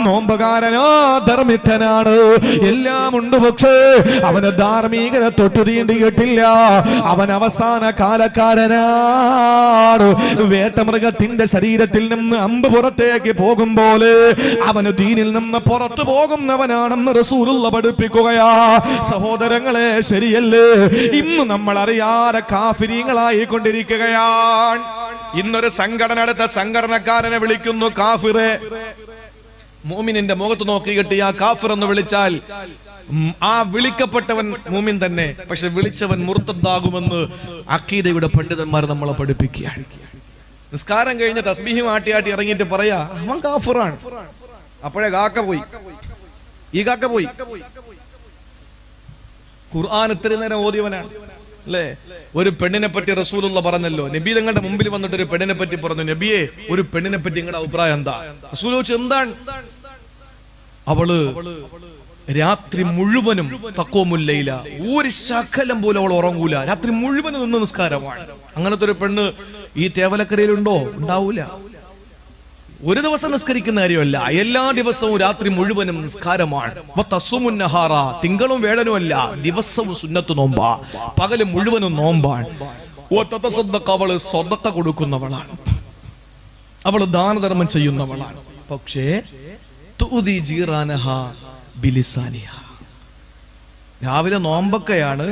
Speaker 2: നോമ്പുകാരനാ, ധർമ്മിഷ്ഠനാണ്, എല്ലാം ഉണ്ട്. പക്ഷേ അവന് ധാർമ്മികത തൊട്ടു തീണ്ടിയിട്ടില്ല. അവൻ അവസാന കാലക്കാരനാണ്. വേട്ടമൃഗത്തിന്റെ ശരീരത്തിൽ നിന്ന് അമ്പ് പുറത്തേക്ക് പോകുമ്പോൾ അവന് ദീനിൽ നിന്ന് പുറത്തു പോകുന്നവനാണെന്ന് റസൂലുള്ള പഠിപ്പിക്കുകയാ. സഹോദരങ്ങളെ, ശരിയല്ലേ? ഇന്ന് നമ്മൾ അറിയാതെ കാഫിരീങ്ങളായി കൊണ്ടിരിക്കുകയാണ്. ഇന്നൊരു സംഘടന അടുത്ത സംഘടനക്കാരനെ വിളിക്കുന്നു കാഫിറെ. മൂമിനിന്റെ മുഖത്ത് നോക്കിയിട്ട് ആ കാഫിർ എന്ന് വിളിച്ചാൽ ആ വിളിക്കപ്പെട്ടവൻ മൂമിൻ തന്നെ, പക്ഷെ വിളിച്ചവൻ മുർത്തദ്ദാകുമെന്ന് അഖീദയുടെ പണ്ഡിതന്മാർ നമ്മളെ പഠിപ്പിക്കുകയാണ്. നിസ്കാരം കഴിഞ്ഞ് തസ്ബീഹ് ആട്ടി ഇറങ്ങിയിട്ട് പറയാ അവൻ കാഫിറാണ്. അപ്പോഴേ കാക്ക പോയി, ഈ കാക്ക പോയി. ഖുർആൻ ഇത്രയും നേരം ഓതിയവനാണ് അല്ലേ? ഒരു പെണ്ണിനെ പറ്റി റസൂലുള്ള പറഞ്ഞല്ലോ. നബി തങ്ങളുടെ മുമ്പിൽ വന്നിട്ട് ഒരു പെണ്ണിനെ പറ്റി പറഞ്ഞു, നബിയെ ഒരു പെണ്ണിനെ പറ്റി നിങ്ങളുടെ അഭിപ്രായം എന്താ? റസൂൽ ചോദിച്ചു, എന്താണ്? അവള് രാത്രി മുഴുവനും തഖൂമുല്ലൈല, ഒരു ശകലം പോലും അവൾ ഉറങ്ങൂല, രാത്രി മുഴുവനും നിന്ന് നിസ്കാരമാണ്. അങ്ങനത്തെ ഒരു പെണ്ണ് ഈ തേവലക്കരയിലുണ്ടോ? ഉണ്ടാവൂല. ഒരു ദിവസം നിസ്കരിക്കുന്ന കാര്യമല്ല, എല്ലാ ദിവസവും രാത്രി മുഴുവനും നിസ്കാരമാണ്. തിങ്കളും വേഴനും അല്ല, ദിവസവും സുന്നത്ത് നോമ്പാ, പകല് മുഴുവനും നോമ്പാണ്. അവള് സ്വതക്ക കൊടുക്കുന്നവളാണ്, അവള് ദാനധർമ്മം ചെയ്യുന്നവളാണ്. പക്ഷേ രാവിലെ നോമ്പൊക്കെയാണ്,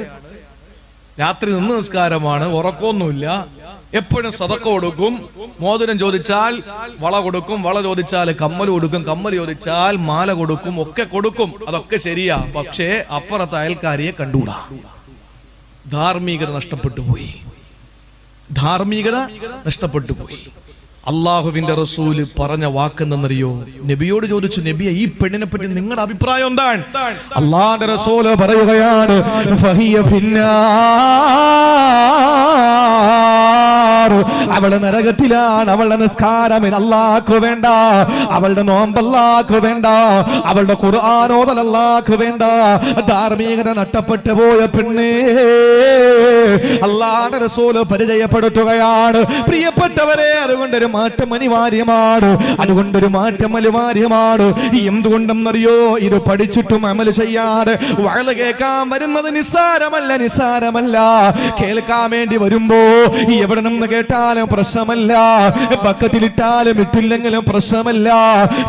Speaker 2: രാത്രി നിന്ന് നിസ്കാരമാണ്, ഉറക്കമൊന്നുമില്ല, എപ്പോഴും സദക്ക കൊടുക്കും. മോതിരം ചോദിച്ചാൽ വള കൊടുക്കും, വള ചോദിച്ചാൽ കമ്മൽ കൊടുക്കും, കമ്മൽ ചോദിച്ചാൽ മാല കൊടുക്കും, ഒക്കെ കൊടുക്കും. അതൊക്കെ ശരിയാ. പക്ഷേ അപ്പുറത്തെ അയൽക്കാരിയെ കണ്ടൂടാ. ധാർമ്മികത നഷ്ടപ്പെട്ടു പോയി, ധാർമ്മികത നഷ്ടപ്പെട്ടു പോയി. അള്ളാഹുവിന്റെ റസൂല് പറഞ്ഞ വാക്കെന്നറിയോ? നബിയോട് ചോദിച്ചു, നബിയെ ഈ പെണ്ണിനെ പറ്റി നിങ്ങളുടെ അഭിപ്രായം എന്താണ്? അള്ളാഹുവിന്റെ റസൂല് പറയുകയാണ്, ഫഹിയ ഫിന്നാർ, അവള് നരകത്തിലാണ്. അവളുടെ നിസ്കാരം അല്ലാഹു വേണ്ട, അവളുടെ നോമ്പ് അല്ലാഹു വേണ്ട, അവളുടെ ഖുർആനോദൽ അല്ലാഹു വേണ്ട. ധാർമ്മികത നഷ്ടപ്പെട്ടു പോയ പെണ്ണേ, അള്ളാഹുവിന്റെ റസൂല് പരിചയപ്പെടുത്തുകയാണ്. പ്രിയപ്പെട്ടവരെ, അതുകൊണ്ടൊരു മാറ്റം അനിവാര്യമാണ്, അതുകൊണ്ടൊരു മാറ്റം അനിവാര്യമാണ്. എന്തുകൊണ്ടെന്നറിയോ? ഇത് പഠിച്ചിട്ടും അമൽ ചെയ്യാതെ വഅള് കേൾക്കാൻ വരുന്നത് നിസ്സാരമല്ല, നിസ്സാരമല്ല. കേൾക്കാൻ വേണ്ടി വരുമ്പോ എവിടെ നിന്ന് കേട്ടാലും പ്രശ്നമല്ല, ബക്കറ്റിലിട്ടാലും ഇട്ടില്ലെങ്കിലും പ്രശ്നമല്ല,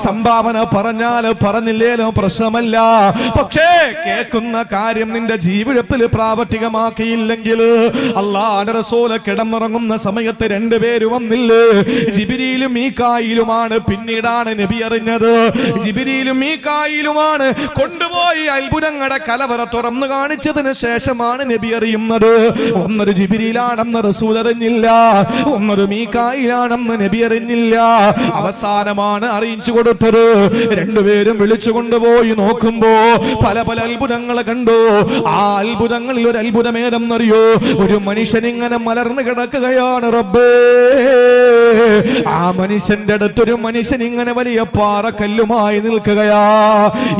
Speaker 2: സംഭാവന പറഞ്ഞാലും പറഞ്ഞില്ലേലും പ്രശ്നമല്ല. പക്ഷേ കേൾക്കുന്ന കാര്യം നിന്റെ ജീവിതത്തിൽ പ്രാവർത്തികമാക്കിയില്ലെങ്കിൽ, അല്ലാഹുവിന്റെ റസൂല് കിടന്നുറങ്ങുന്ന സമയത്ത് രണ്ടുപേര് വന്നില്ലേ? ജിബ്രീലും മീകായിലുമാണ്. പിന്നീടാണ് നബി അറിഞ്ഞത് ജിബ്രീലും മീകായിലുമാണ് കൊണ്ടുപോയി അത്ഭുതങ്ങളുടെ കലവറ തുറന്നു കാണിച്ചതിന് ശേഷമാണ് നബി അറിയുന്നത്. ഒന്നൊരു ജിബ്രീലാണെന്ന് റസൂൽ അറിഞ്ഞില്ല,
Speaker 3: വന്നത് മീകായിലാണെന്ന് നബി അറിഞ്ഞില്ല. അവസാനമാണ് അറിയിച്ചു കൊടുത്തത്. രണ്ടുപേരും വിളിച്ചു കൊണ്ടുപോയി നോക്കുമ്പോ പല പല അത്ഭുതങ്ങൾ കണ്ടു. ആ അത്ഭുതങ്ങളിൽ ഒരു അത്ഭുതം ഏതെന്നറിയോ? ഒരു മനുഷ്യൻ ഇങ്ങനെ മലർന്നു കിടക്കുകയാണ്. റബ്ബേ, ആ മനുഷ്യന്റെ അടുത്തൊരു മനുഷ്യൻ ഇങ്ങനെ വലിയ പാറക്കല്ലുമായി നിൽക്കുകയാ.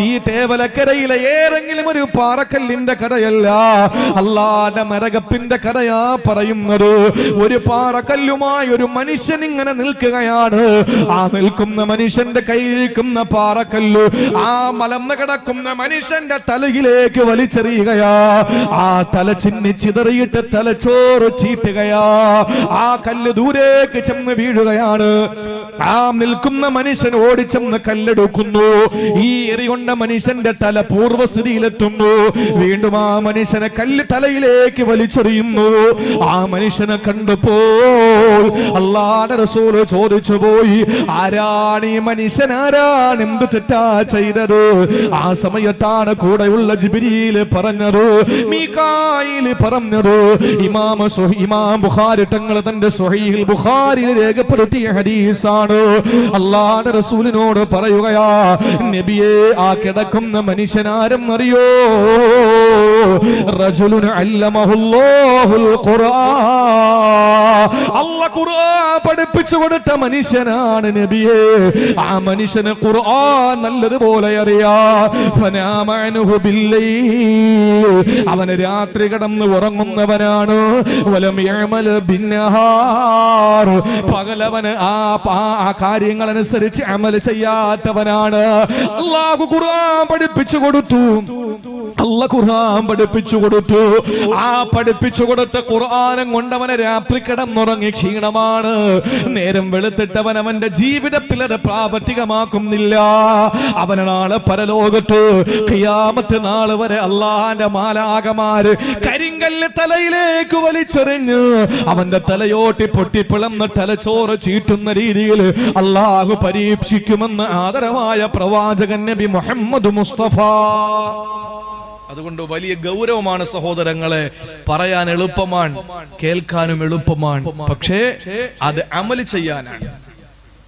Speaker 3: ഈ തേവലക്കരയിലെ ഏതെങ്കിലും ഒരു പാറക്കല്ലിന്റെ കഥയല്ല, അല്ലാഹുവിന്റെ മരകപ്പിന്റെ കഥയാ പറയുന്നത്. ഒരു പാറക്കല്ലുമായി ഒരു മനുഷ്യൻ ഇങ്ങനെ നിൽക്കുകയാണ്. ആ നിൽക്കുന്ന മനുഷ്യന്റെ കയ്യിലിരിക്കുന്ന പാറക്കല്ല് ആ മലർന്നു കിടക്കുന്ന മനുഷ്യന്റെ തലയിലേക്ക് വലിച്ചെറിയുകയാ. ആ തല ചിന്നി ചിതറിയിട്ട് തലച്ചോറ് ചീറ്റുകയാ. ആ കല്ല് ദൂരേക്ക് ചെന്ന് വീഴുകയാണ്. ആ നിൽക്കുന്ന മനുഷ്യൻ ഓടിച്ചെന്ന് കല്ലെടുക്കുന്നു. ഈ എറികൊണ്ട മനുഷ്യന്റെ തല പൂർവ്വസ്ഥിതിയിലെത്തുന്നു. വീണ്ടും ആ മനുഷ്യനെ കല്ല് തലയിലേക്ക് വലിച്ചെറിയുന്നു. ആ മനുഷ്യനെ കണ്ടപ്പോൾ അല്ലാഹുവിന്റെ റസൂൽ ചോദിച്ചു പോയി, ആരാണ് ഈ മനുഷ്യൻ? ആരാണ്? എന്ത് തെറ്റാ ചെയ്തത്? ആ സമയത്താണ് കൂടെയുള്ള ജിബ്രീൽ പറഞ്ഞത്, മീകായിൽ പറഞ്ഞത്. ഇമാം ബുഖാരി തങ്ങൾ തന്റെ സ്വഹീഹുൽ ബുഖാരിയിൽ രേഖപ്പെടുത്തിയ ഹദീസാണ്. അല്ലാഹുവിന്റെ റസൂലിനോട് പറയുകയാ, നബിയേ, ആ കിടക്കുന്ന മനുഷ്യൻ ആരും അറിയോ? റജുലുൻ അല്ലമഹുല്ലാഹുൽ ഖുർആൻ. അല്ലാഹു ഖുർആൻ പഠിപ്പിച്ചു കൊടുത്ത മനുഷ്യനാണ് നബിയേ. ആ മനുഷ്യന് ഖുർആൻ നല്ലതുപോലെ അറിയാ. ഫനാമ അൻഹു ബില്ലൈൽ, അവന് രാത്രി കിടന്ന് ഉറങ്ങുന്നവനാണ്. വലം യഅമൽ ബിന്നഹാർ, പകലവന് ആ കാര്യങ്ങളനുസരിച്ച് അമൽ ചെയ്യാത്തവനാണ്. അല്ലാഹു ഖുർആൻ പഠിപ്പിച്ചു കൊടുത്തു. അല്ലാഹു ഖുർആൻ പഠിപ്പിച്ചു കൊടുത്തു. ആ പഠിപ്പിച്ചു കൊടുത്ത ഖുർആനും കൊണ്ടവനെ രാത്രി കിടന്നുറങ്ങി ക്ഷീണമാണ്. നേരം വെളുത്തിട്ടവൻ അവന്റെ ജീവിതത്തിൽ അത് പ്രാവർത്തികമാക്കുന്നില്ല. അവന് നാളെ പരലോകത്ത് ഖിയാമത്ത് നാൾ വരെ അല്ലാഹുവിന്റെ മാലാഖമാര് കരിങ്കല്ല് തലയിലേക്ക് വലിച്ചെറിഞ്ഞ് അവന്റെ തലയോട്ടി പൊട്ടിപ്പിളന്ന് തലച്ചോറ് ചീറ്റുന്ന രീതിയിൽ അല്ലാഹു പരീക്ഷിക്കുമെന്ന് ആദരവായ പ്രവാചകൻ നബി മുഹമ്മദ് മുസ്തഫ.
Speaker 1: അതുകൊണ്ട് വലിയ ഗൗരവമാണ് സഹോദരങ്ങളെ. പറയാൻ എളുപ്പമാണ്, കേൾക്കാനും എളുപ്പമാണ്, പക്ഷേ അത് അമല് ചെയ്യാനാണ്.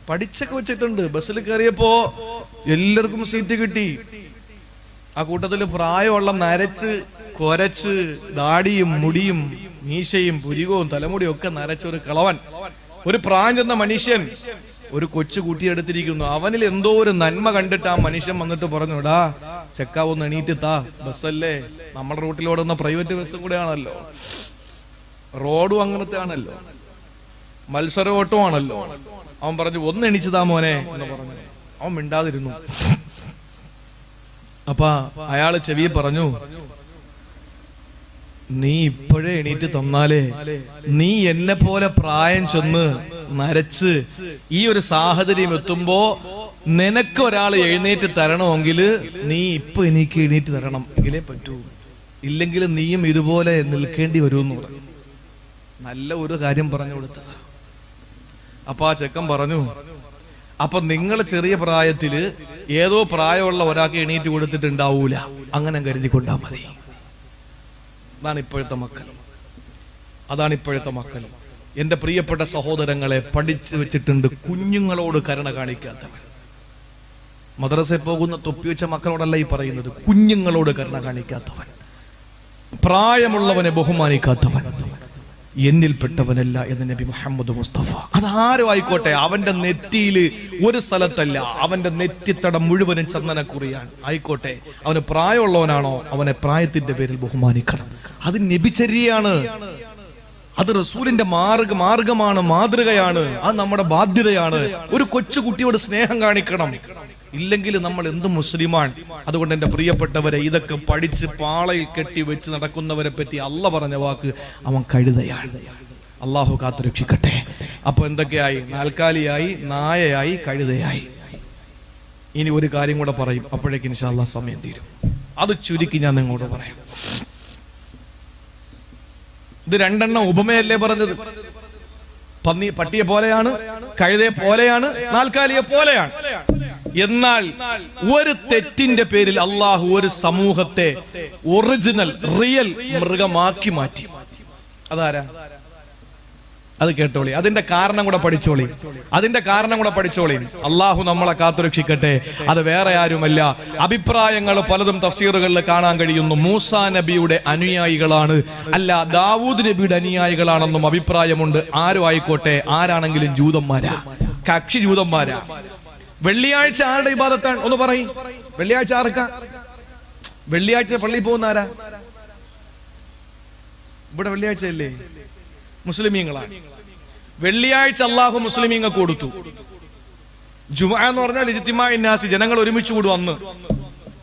Speaker 1: പഠിച്ചൊക്കെ വെച്ചിട്ടുണ്ട്. ബസ്സിൽ കയറിയപ്പോ എല്ലാവർക്കും സീറ്റ് കിട്ടി. ആ കൂട്ടത്തില് പ്രായമുള്ള നരച്ച് കൊരച്ച് ദാടിയും മുടിയും മീശയും പുരികവും തലമുടിയും ഒക്കെ നരച്ച ഒരു കളവൻ, ഒരു പ്രായം ചെന്ന മനുഷ്യൻ ഒരു കൊച്ചു കുട്ടിയെടുത്തിരിക്കുന്നു. അവനിൽ എന്തോ ഒരു നന്മ കണ്ടിട്ട് ആ മനുഷ്യൻ വന്നിട്ട് പറഞ്ഞു, എടാ ചെക്കാവൊന്ന് എണീറ്റ് താ, ബസ്സല്ലേ, നമ്മുടെ റൂട്ടിലോടുന്ന പ്രൈവറ്റ് ബസ്സും കൂടെ ആണല്ലോ, റോഡും അങ്ങനത്തെ ആണല്ലോ, മത്സര ഓട്ടമാണല്ലോ. അവൻ പറഞ്ഞു, ഒന്ന് എണീച്ചതാ മോനെ എന്ന് പറഞ്ഞു. അവൻ മിണ്ടാതിരുന്നു. അപ്പൊ അയാള് ചെവി പറഞ്ഞു, നീ ഇപ്പോഴേ എണീറ്റ് തന്നാലേ നീ എന്നെ പോലെ പ്രായം ചെന്ന് നരച്ച് ഈ ഒരു സാഹചര്യം എത്തുമ്പോ നിനക്ക് ഒരാൾ എഴുന്നേറ്റ് തരണമെങ്കിൽ നീ ഇപ്പൊ എനിക്ക് എണീറ്റ് തരണം, എങ്കിലേ പറ്റൂ, ഇല്ലെങ്കിൽ നീയും ഇതുപോലെ നിൽക്കേണ്ടി വരുമെന്ന് പറഞ്ഞു. നല്ല ഒരു കാര്യം പറഞ്ഞു കൊടുത്ത. അപ്പൊ ആ ചെക്കൻ പറഞ്ഞു, അപ്പൊ നിങ്ങൾ ചെറിയ പ്രായത്തില് ഏതോ പ്രായമുള്ള ഒരാൾക്ക് എണീറ്റ് കൊടുത്തിട്ടുണ്ടാവൂല, അങ്ങനെ കരുതിക്കൊണ്ടാ മതി. അതാണ് ഇപ്പോഴത്തെ മക്കൾ, അതാണ് ഇപ്പോഴത്തെ മക്കൾ. എന്റെ പ്രിയപ്പെട്ട സഹോദരങ്ങളെ, പഠിച്ചു വെച്ചിട്ടുണ്ട് കുഞ്ഞുങ്ങളോട് കരുണ കാണിക്കാത്തവൻ. മദ്രസയിൽ പോകുന്ന തൊപ്പി വെച്ച മക്കളോടല്ല ഈ പറയുന്നത്, കുഞ്ഞുങ്ങളോട് കരുണ കാണിക്കാത്തവൻ, പ്രായമുള്ളവനെ ബഹുമാനിക്കാത്തവൻ എന്നിൽപ്പെട്ടവനല്ല എന്ന് നബി മുഹമ്മദ് മുസ്തഫ. അതാരും ആയിക്കോട്ടെ, അവന്റെ നെറ്റിയിൽ ഒരു സ്ഥലത്തല്ല, അവന്റെ നെറ്റിത്തടം മുഴുവനും ചന്ദനക്കുറിയാണ്. ആയിക്കോട്ടെ, അവന് പ്രായമുള്ളവനാണോ, അവനെ പ്രായത്തിന്റെ പേരിൽ ബഹുമാനിക്കണം. അത് നബിചര്യയാണ്, അത് റസൂലിന്റെ മാർഗമാണ്, മാതൃകയാണ്, അത് നമ്മുടെ ബാധ്യതയാണ്. ഒരു കൊച്ചു കുട്ടിയോട് സ്നേഹം കാണിക്കണം, ഇല്ലെങ്കിൽ നമ്മൾ എന്ത് മുസ്ലിമാണ്. അതുകൊണ്ട് എന്റെ പ്രിയപ്പെട്ടവരെ, ഇതൊക്കെ പഠിച്ച് പാളയിൽ കെട്ടി വെച്ച് നടക്കുന്നവരെ പറ്റി അള്ളാഹ് പറഞ്ഞ വാക്ക്, അവൻ കഴുതയാണ്. അള്ളാഹു കാത്തുരക്ഷിക്കട്ടെ. അപ്പൊ എന്തൊക്കെയായി? നാൽക്കാലിയായി, നായയായി, കഴുതയായി. ഇനി ഒരു കാര്യം കൂടെ പറയും, അപ്പോഴേക്ക് ഇൻഷാ അല്ലാഹ് സമയം തീരും. അത് ചുരുക്കി ഞാൻ നിങ്ങളോട് പറയാം. ഇത് രണ്ടെണ്ണം ഉപമയല്ലേ പറഞ്ഞത്? പട്ടിയെ പോലെയാണ്, കഴുതയെ പോലെയാണ്, നാൽക്കാലിയെ പോലെയാണ്. എന്നാൽ ഒരു തെറ്റിന്റെ പേരിൽ അള്ളാഹു ഒരു സമൂഹത്തെ ഒറിജിനൽ റിയൽ മൃഗമാക്കി മാറ്റി. അതാരാ? അത് കേട്ടോളി, അതിന്റെ കാരണം കൂടെ പഠിച്ചോളി, അതിന്റെ കാരണം കൂടെ പഠിച്ചോളി. അള്ളാഹു നമ്മളെ കാത്തുരക്ഷിക്കട്ടെ. അത് വേറെ ആരുമല്ല, അഭിപ്രായങ്ങൾ പലതും തഫ്സീറുകളിൽ കാണാൻ കഴിയുന്നു. മൂസാ നബിയുടെ അനുയായികളാണ്, അല്ല ദാവൂദ് നബിയുടെ അനുയായികളാണെന്നും അഭിപ്രായമുണ്ട്. ആരും ആയിക്കോട്ടെ, ആരാണെങ്കിലും ജൂതന്മാരാ, കക്ഷി ജൂതന്മാരാ. വെള്ളിയാഴ്ച ആരുടെ ഇബാദത്താണ് ഒന്ന് പറയും? വെള്ളിയാഴ്ച ആർക്കാ? വെള്ളിയാഴ്ച പള്ളിയിൽ പോകുന്ന ആരാ? ഇവിടെ വെള്ളിയാഴ്ച അല്ലേ? മുസ്ലിമീങ്ങളാണ്. വെള്ളിയാഴ്ച അള്ളാഹു മുസ്ലിമീങ്ങൾക്ക് കൊടുത്തു. ജുമുഅ എന്ന് പറഞ്ഞാൽ ഇജ്തിമാഉൻ നാസ്, ജനങ്ങൾ ഒരുമിച്ച് കൂടും. അന്ന്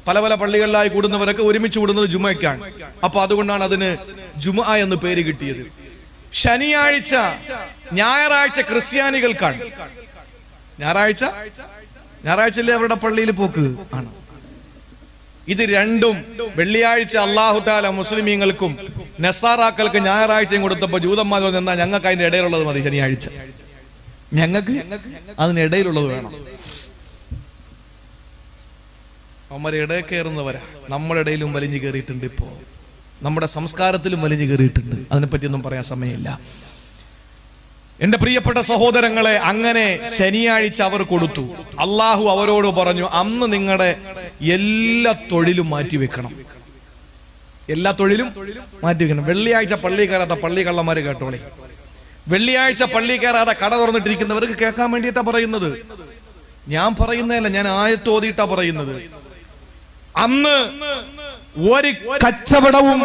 Speaker 1: പല പല പള്ളികളിലായി കൂടുന്നവരൊക്കെ ഒരുമിച്ച് കൂടുന്നത് ജുമുഅയ്ക്കാണ്. അപ്പൊ അതുകൊണ്ടാണ് അതിന് ജുമുഅ എന്ന് പേര് കിട്ടിയത്. ശനിയാഴ്ച, ഞായറാഴ്ച ക്രിസ്ത്യാനികൾക്കാണ്. ഞായറാഴ്ചയല്ലേ അവരുടെ പള്ളിയിൽ പോക്ക് ആണ്. ഇത് രണ്ടും വെള്ളിയാഴ്ച അല്ലാഹു തആല മുസ്ലിമീങ്ങൾക്കും നസാറാക്കൾക്ക് ഞായറാഴ്ചയും കൊടുത്തപ്പോ ജൂതന്മാർ നിന്നാ ഞങ്ങൾക്ക് അതിന്റെ ഇടയിലുള്ളത് മതി, ശനിയാഴ്ച ഞങ്ങൾക്ക് അതിനിടയിലുള്ളത് വേണം. അവന്മാർ ഇടയിൽ കയറുന്നവരാ. നമ്മുടെ ഇടയിലും വലിഞ്ഞു കയറിയിട്ടുണ്ട്, ഇപ്പോ നമ്മുടെ സംസ്കാരത്തിലും വലിഞ്ഞു കയറിയിട്ടുണ്ട്. അതിനെപ്പറ്റിയൊന്നും പറയാൻ സമയമില്ല. എന്റെ പ്രിയപ്പെട്ട സഹോദരങ്ങളെ, അങ്ങനെ ശനിയാഴ്ച അവർ കൊടുത്തു. അള്ളാഹു അവരോട് പറഞ്ഞു, അന്ന് നിങ്ങളുടെ എല്ലാ തൊഴിലും മാറ്റിവെക്കണം, എല്ലാ തൊഴിലും മാറ്റിവെക്കണം. വെള്ളിയാഴ്ച പള്ളി കയറാത്ത പള്ളി കള്ളന്മാര് കേട്ടോളെ. വെള്ളിയാഴ്ച പള്ളി കയറാതെ കട തുറന്നിട്ടിരിക്കുന്നവർക്ക് കേൾക്കാൻ വേണ്ടിയിട്ടാ പറയുന്നത്, ഞാൻ പറയുന്നതല്ല, ഞാൻ ആയത്ത് ഓതിയിട്ടാ പറയുന്നത്. അന്ന് ഒരു കച്ചവടവും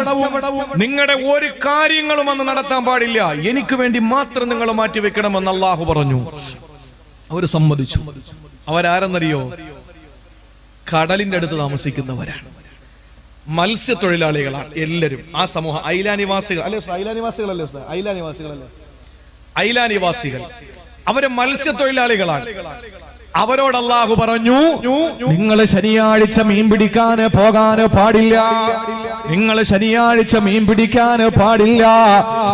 Speaker 1: നിങ്ങളുടെ ഒരു കാര്യങ്ങളും അന്ന് നടത്താൻ പാടില്ല, എനിക്ക് വേണ്ടി മാത്രം നിങ്ങൾ മാറ്റിവെക്കണമെന്ന് അള്ളാഹു പറഞ്ഞു. അവര് സമ്മതിച്ചു. അവരാരെന്നറിയോ? കടലിന്റെ അടുത്ത് താമസിക്കുന്നവരാണ്, മത്സ്യത്തൊഴിലാളികളാണ് എല്ലാരും. ആ സമൂഹം ഐലാനിവാസികൾ അല്ലേ? ഐലാനിവാസികളല്ലേ? ഐലാനിവാസികൾ അവര് മത്സ്യത്തൊഴിലാളികളാണ്. അവരോട് അല്ലാഹു പറഞ്ഞു, നിങ്ങൾ ശനിയാഴ്ച മീൻ പിടിക്കാൻ പോകാൻ പാടില്ല, നിങ്ങൾ ശനിയാഴ്ച മീൻ പിടിക്കാൻ പാടില്ല.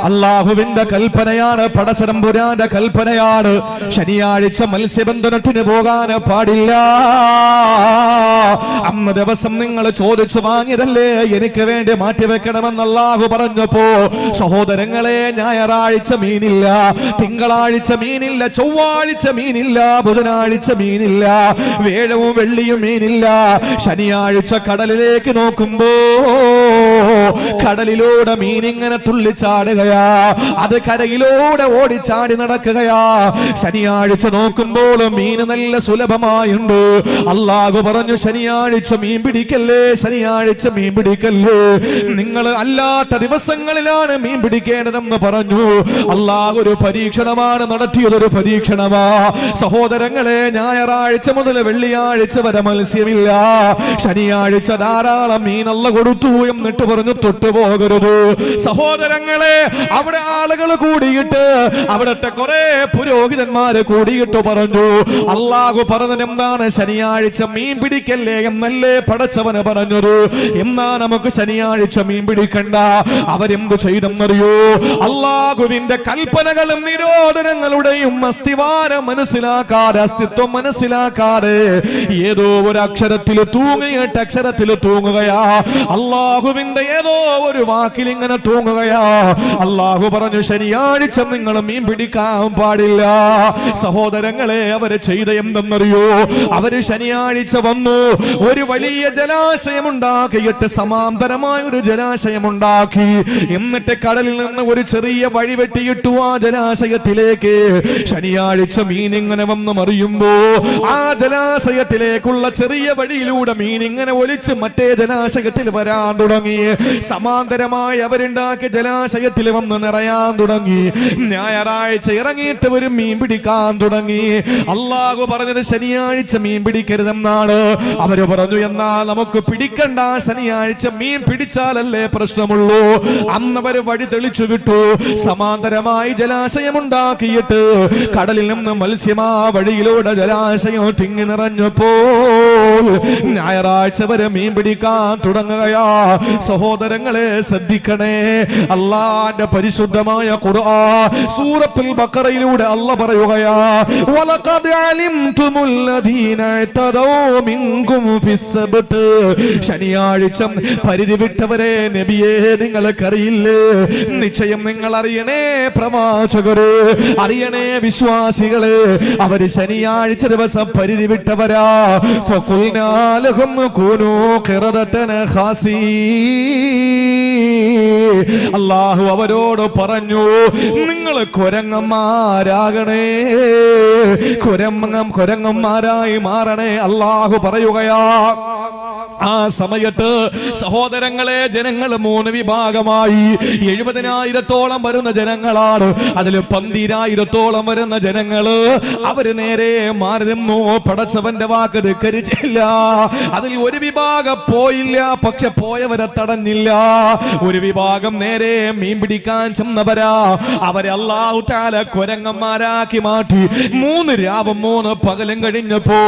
Speaker 1: അള്ളാഹുവിന്റെ കൽപ്പനയാണ്, പടച്ചതമ്പുരാന്റെ കൽപ്പനയാണ്. ശനിയാഴ്ച മത്സ്യബന്ധനത്തിന് പോകാൻ പാടില്ല. അന്ന് ദിവസം നിങ്ങൾ ചോദിച്ചു വാങ്ങിയതല്ലേ, എനിക്ക് വേണ്ടി മാറ്റിവെക്കണമെന്ന് അല്ലാഹു പറഞ്ഞപ്പോ, സഹോദരങ്ങളെ, ഞായറാഴ്ച മീനില്ല, തിങ്കളാഴ്ച മീനില്ല, ചൊവ്വാഴ്ച മീനില്ല, ബുധനാഴ്ച മീനില്ല, വേഴവും വെള്ളിയും മീനില്ല. ശനിയാഴ്ച കടലിലേക്ക് നോക്കുമ്പോ കടലിലൂടെ മീനിങ്ങനെ തുള്ളിച്ചാടുകയാ, അത് കരയിലൂടെ ഓടിച്ചാടി നടക്കുകയാ. ശനിയാഴ്ച നോക്കുമ്പോൾ മീന് നല്ല സുലഭമായുണ്ട്. അല്ലാഹു പറഞ്ഞു, ശനിയാഴ്ച മീൻ പിടിക്കല്ലേ, ശനിയാഴ്ച മീൻ പിടിക്കല്ലേ, നിങ്ങൾ അല്ലാത്ത ദിവസങ്ങളിലാണ് മീൻ പിടിക്കേണ്ടതെന്ന് പറഞ്ഞു. അല്ലാഹു ഒരു പരീക്ഷണമാണ് നടത്തിയതൊരു പരീക്ഷണമാ. സഹോദരങ്ങളെ, ഞായറാഴ്ച മുതൽ വെള്ളിയാഴ്ച വരെ മത്സ്യമില്ല, ശനിയാഴ്ച ധാരാളം മീനല്ല കൊടുത്തു എന്നിട്ട് പറഞ്ഞു തൊട്ടുപോകരുത്. സഹോദരങ്ങളെ, അവിടെ ആളുകൾ കൂടിയിട്ട്, അവിടത്തെ കുറെ പുരോഹിതന്മാര് കൂടിയിട്ട് പറഞ്ഞു, അല്ലാഹു പറഞ്ഞത് എന്താണ്? ശനിയാഴ്ച മീൻ പിടിക്കല്ലേ എന്നല്ലേ പടച്ചവന് പറഞ്ഞത്, എന്നാ നമുക്ക് ശനിയാഴ്ച മീൻ പിടിക്കണ്ട. അവരെന്ത് ചെയ്തെന്നറിയോ? അല്ലാഹുവിന്റെ കൽപ്പനകളും നിരോധനങ്ങളുടെയും അസ്തിവാരം മനസ്സിലാക്കാതെ, അസ്തിത്വം മനസ്സിലാക്കാതെ ഏതോ ഒരു അക്ഷരത്തിൽ തൂങ്ങിയിട്ട് അക്ഷരത്തിൽ തൂങ്ങുകയാ. അല്ലാഹുവിന്റെ ഏതോ ഒരു വാക്കിൽ ഇങ്ങനെ തൂങ്ങുകയാ. അല്ലാഹു പറഞ്ഞു, ശനിയാഴ്ച നിങ്ങൾ മീൻ പിടിക്കാൻ പാടില്ല. സഹോദരങ്ങളെ, അവര് ചെയ്ത എന്തെന്നറിയോ? അവര് ശനിയാഴ്ച വന്നു, ഒരു വലിയ ജലാശയം ഉണ്ടാക്കിയിട്ട്, സമാന്തരമായ ഒരു ജലാശയം ഉണ്ടാക്കി, എന്നിട്ട് കടലിൽ നിന്ന് ഒരു ചെറിയ വഴി വെട്ടിയിട്ടു ആ ജലാശയത്തിലേക്ക്. ശനിയാഴ്ച മീൻ ഇങ്ങനെ വന്ന് മറിയുമ്പോ ആ ജലാശയത്തിലേക്കുള്ള ചെറിയ വഴിയിലൂടെ മീൻ ഇങ്ങനെ ഒലിച്ച് മറ്റേ ജലാശയത്തിൽ വരാൻ തുടങ്ങി. സമാന്തരമായി അവരുണ്ടാക്കിയ ജലാശയത്തിൽ വന്ന് നിറയാൻ തുടങ്ങി. ഞായറാഴ്ച ഇറങ്ങിയിട്ട് ഒരു മീൻ പിടിക്കാൻ തുടങ്ങി. അല്ലാഹു പറഞ്ഞത് ശനിയാഴ്ച മീൻ പിടിക്കരുതെന്നാണ്. അവര് പറഞ്ഞു, എന്നാ നമുക്ക് പിടിക്കണ്ട, ശനിയാഴ്ച മീൻ പിടിച്ചാലല്ലേ പ്രശ്നമുള്ളൂ. അന്നവര് വഴി തെളിച്ചു വിട്ടു. സമാന്തരമായി ജലാശയം ഉണ്ടാക്കിയിട്ട് കടലിൽ നിന്ന് മത്സ്യമാ വഴിയിലൂടെ ജലാശയം തിങ്ങി നിറഞ്ഞപ്പോൾ ഞായറാഴ്ച വരെ മീൻ പിടിക്കാൻ തുടങ്ങുകയാ. സഹോദരങ്ങൾ
Speaker 3: സഹോദരങ്ങളെ ശ്രദ്ധിക്കണേ. അല്ലാഹുവിന്റെ പരിശുദ്ധമായ ഖുർആൻ സൂറത്തുൽ ബഖറയിലൂടെ അല്ലാഹ് പറയുകയാ, വലഖദ് അലിംതുമുല്ലദീന തദൗ മിൻകും ഫിസ്സബ്ത്. ശനിയാഴ്ച പരിധി വിട്ടവരെ നബിയേ നിങ്ങൾക്കറിയില്ലേ? നിശ്ചയം നിങ്ങൾ അറിയണേ പ്രവാചകരെ, അറിയണേ വിശ്വാസികളെ, അവര് ശനിയാഴ്ച ദിവസം പരിധി വിട്ടവരാ. ഫഖുൽനാ ലഹും കൂനൂ ഖിറദതൻ ഖാസീ. അല്ലാഹു അവരോട് പറഞ്ഞു, നിങ്ങൾ കുരങ്ങന്മാരാകണേ, കുരങ്ങന്മാരായി മാറണേ. അല്ലാഹു പറയുകയാ. ആ സമയത്ത് സഹോദരങ്ങളെ, ജനങ്ങൾ 3 വിഭാഗമായി. 70,000-ഓളം വരുന്ന ജനങ്ങളാണ്. അതിൽ 12,000-ഓളം വരുന്ന ജനങ്ങള് അവര് നേരെ മാറുന്നു, പടച്ചവന്റെ വാക്ക് ധിക്കരിച്ചില്ല. അതിൽ ഒരു വിഭാഗം പോയില്ല, പക്ഷെ പോയവരെ തടഞ്ഞില്ല. ഒരു വിഭാഗം നേരെ മീൻ പിടിക്കാൻ ചെന്നവരാ. അവരെ അല്ലാഹു തആല കുരങ്ങന്മാരാക്കി മാറ്റി. 3 രാവും 3 പകലും കഴിഞ്ഞപ്പോ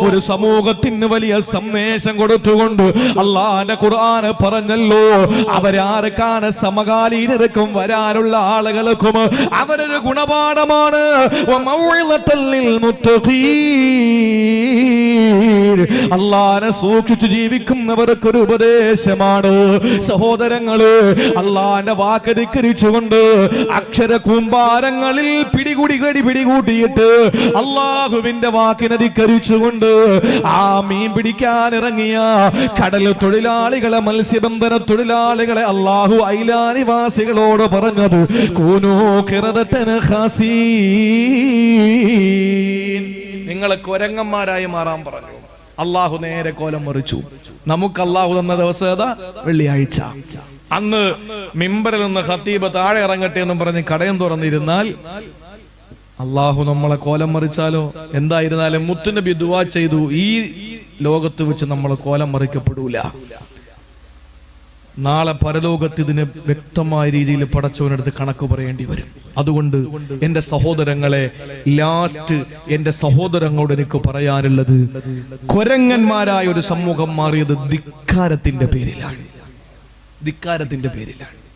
Speaker 3: ഒരു സമൂഹത്തിന് വലിയ സന്ദേശം കൊടുത്തുകൊണ്ട് അല്ലാഹുവിന്റെ ഖുർആൻ പറഞ്ഞല്ലോ, അവരാർക്കാണ്? സമകാലീനർക്കും വരാനുള്ള ആളുകൾക്കും അവരൊരു ഗുണപാഠമാണ്. അല്ലാഹുവിനെ സൂക്ഷിച്ചു ജീവിക്കുന്നവർക്കൊരു ഉപദേശമാണ്. സഹോദരങ്ങള്, അല്ലാഹുവിന്റെ വാക്ക് ധിക്കരിച്ചുകൊണ്ട് അക്ഷര കൂമ്പാരങ്ങളിൽ പിടികൂട്ടിയിട്ട് അല്ലാഹുവിന്റെ വാക്കിനെ ധിക്കരിച്ചുകൊണ്ട് ആ മീൻ പിടിക്കാൻ ഇറങ്ങിയ കടൽ തൊഴിലാളികളെ, മത്സ്യബന്ധന തൊഴിലാളികളെ അല്ലാഹു ഐലാനിവാസികളോട് പറഞ്ഞത്, കൂനൂ ഖിറദതൻ ഖാസീൻ.
Speaker 1: നിങ്ങളെ കുരങ്ങന്മാരായി മാറാൻ പറഞ്ഞു. അള്ളാഹു നേരെ കോലം മറിച്ചു. നമുക്ക് അള്ളാഹു തന്ന ദിവസം ഏതാ? വെള്ളിയാഴ്ച. അന്ന് മിമ്പറിൽ നിന്ന് ഖത്തീബ് താഴെ ഇറങ്ങട്ടെ എന്നും പറഞ്ഞ് കടയം തുറന്നിരുന്നാൽ അള്ളാഹു നമ്മളെ കോലം മറിച്ചാലോ? എന്തായിരുന്നാലും മുത്തുനബി ദുആ ചെയ്തു, ഈ ലോകത്ത് വെച്ച് നമ്മൾ കോലം മറിക്കപ്പെടൂല. നാളെ പരലോകത്ത് ഇതിന് വ്യക്തമായ രീതിയിൽ പടച്ചവനടുത്ത് കണക്ക് പറയേണ്ടി വരും. അതുകൊണ്ട് എന്റെ സഹോദരങ്ങളെ, ലാസ്റ്റ് എന്റെ സഹോദരങ്ങളോട് എനിക്ക് പറയാനുള്ളത്, കുരങ്ങന്മാരായ ഒരു സമൂഹം മാറിയത് ധിക്കാരത്തിന്റെ പേരിലാണ്.